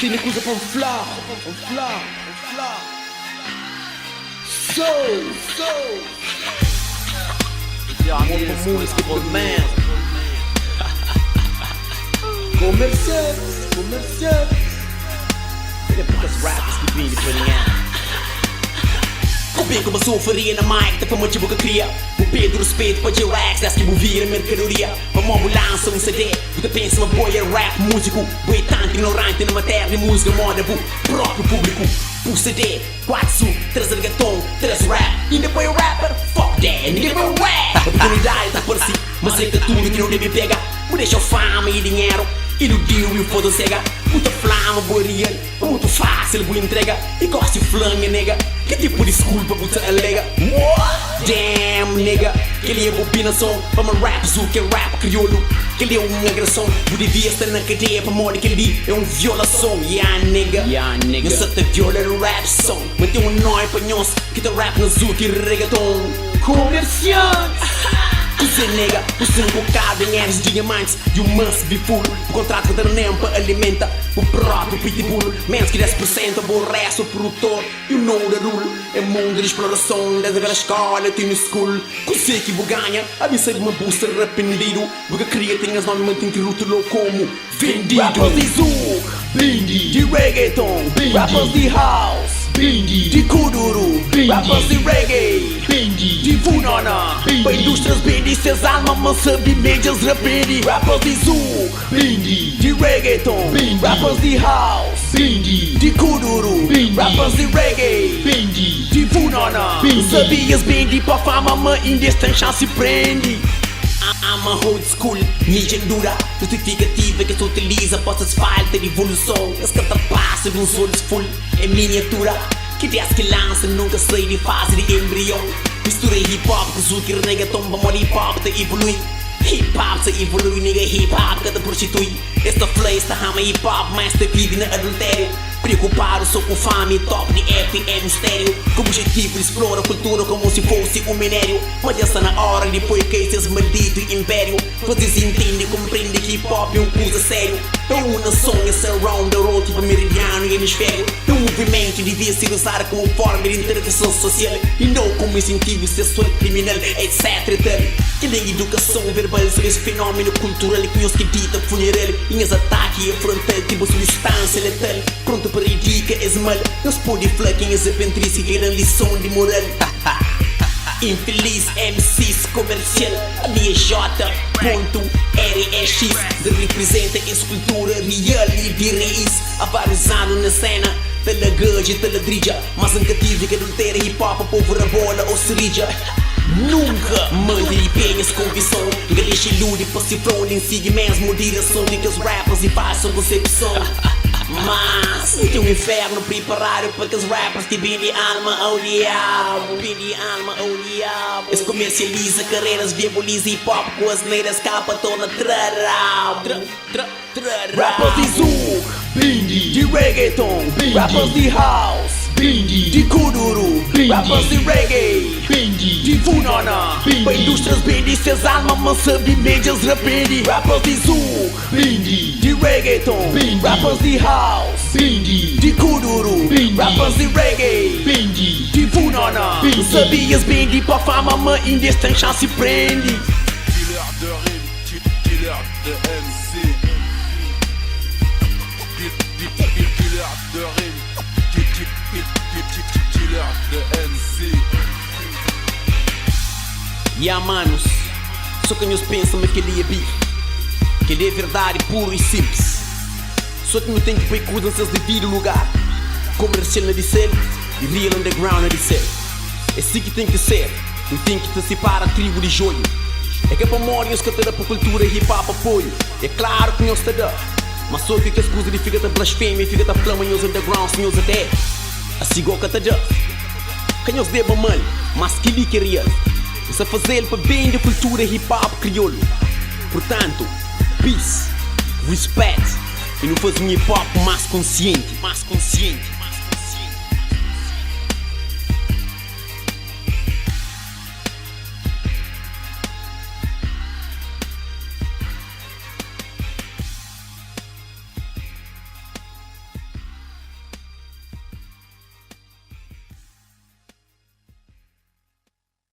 tem coisa para falar. Uma música por man. Comercial. Olha poucas rappers que vêm de Parinhã. O bem como eu faria na mic, tá como tipo que cria. O Pedro respeito para J-Rex, das que vou vir a mercadoria. Para uma ambulância, um CD, você pensa uma boia rap músico. Boi tanto ignorante na matéria de música moda pro próprio público. Por CD, 4 3 reggaeton, 3 rap. E depois o rapper, fuck that, ninguém vai rap. A oportunidade tá por si, mas é que tudo que não deve pegar. Me deixa fama e dinheiro, iludiu e o foda cega. Muita flama, boa real, muito fácil, boa entrega. E gosto de flanha, nega. Que tipo de desculpa você alega? Damn, nega. Que ele é bobinação para uma rap zoo, que é rap crioulo. Que ele é uma agressão. Você devia estar na cadeia para morrer. Que ele é uma violação. Yeah, nega. Não só te viola no rap song. Mas tem um nói para nós que tá rap na zoo, que reggaeton. Comerciante. Você nega, você embocado em erros diamantes. You must be full. O contrato que nem para alimenta o próprio pitbull. Menos que 10% aborrece o produtor. You know the rule. É mundo de exploração. Desde a escola, tem no school. Você que vou ganhar. A mim ser uma booster arrependido. Porque cria tem as normalmente em que rotulou como vendido. Rappers de zouk, bindi. De reggaeton, bindi. Rappers de house, bindi. De kuduro, bindi. Rappers de reggae, bindi. De funona, bindi. Para indústrias bindi. Seus almas mansas de médias rapidi. Rappers de zouk, bindi. De reggaeton, bindi. Rappers de house, bindi. De kuduro, bindi. Rappers de reggae, bindi. De funona, bindi. Sabias bindi para fama, mas ainda tem chance prende. I'm a old school, mídia dura, justificativa que se utiliza para falta de evolução. As que passa de uns olhos full, é miniatura. Que desde que lança nunca sai de fase de embrião. Mistura hip hop com zouk e reggaeton, para hip hop te evolui. Hip hop se evolui, nigga, hip hop que te prostitui. Esta flay está rama hip hop, mas te vive na adultério. Preocupado só com fama e top de FM estéreo. Com o objetivo de explorar a cultura como se fosse um minério. Mas já está na hora, depois que esses malditos império. Vocês entendem, compreendem que hip hop é uma coisa sério. É uma nação, é surround the road, tipo meridiano e hemisfério. É um movimento devia ser usado como forma de interação social e não como incentivo sexual criminal, etc. Que nem educação verbal sobre esse fenômeno cultural que os que dita funeral. E os ataques e afrontar tipo substância letal. Pronto para indicar esse mal. Não se pode falar quem essa pentrice que era lição de moral. Infeliz MCs comercial. Ali é J.RX. Representa essa cultura real e de raiz. Há vários anos na cena. Tela gaja e tela drija. Mas nunca tive que adultera hip hop a povo bola ou serija. Nunca mande e penhas convicção. Galixa ilude para se frone em si mesmo direção de que os rappers e passam concepção. Mas tem um inferno preparado para que os rappers te vendem alma ao diabo. Eles comercializam carreiras, viabiliza hip hop com as neiras capa toda trarau. Rappers de zouk, bindi. De reggaeton, bindi. Rappers de house, bindi. De kuduro, bindi. Rappers de reggae, bindi. De funona, bindi. Para indústrias bindi, seus almas mansas de médias rapidi. Rappers de zouk, bindi. De reggaeton, bindi. Rappers de house, bindi. De kuduro, bindi. Rappers de reggae, bindi. De funona, bindi. Sabias bindi para fama, mas ainda tem chance prende. Killer de rime, killer de MC. Killer de rime, killer de MC. Yeah, manos, só que nós pensamos que ele é bife. Que ele é verdade puro e simples. Só que não tem que pôr coisas no seu devido lugar. Comercial na de ser e real underground na de ser. É assim que tem que ser. Não tem que te separar a tribo de joio. É que para morrer os que te dá para cultura hip hop apoio. É claro que nós te dá. Mas só que as coisas fica da blasfêmia, fica da flama em os underground, sem os até. Assim igual que te dá. Que nós deba mal, mas que ele queria. Isso a fazer para bem da cultura hip hop crioulo. Portanto, peace, respect. E não faz um hip hop mais consciente.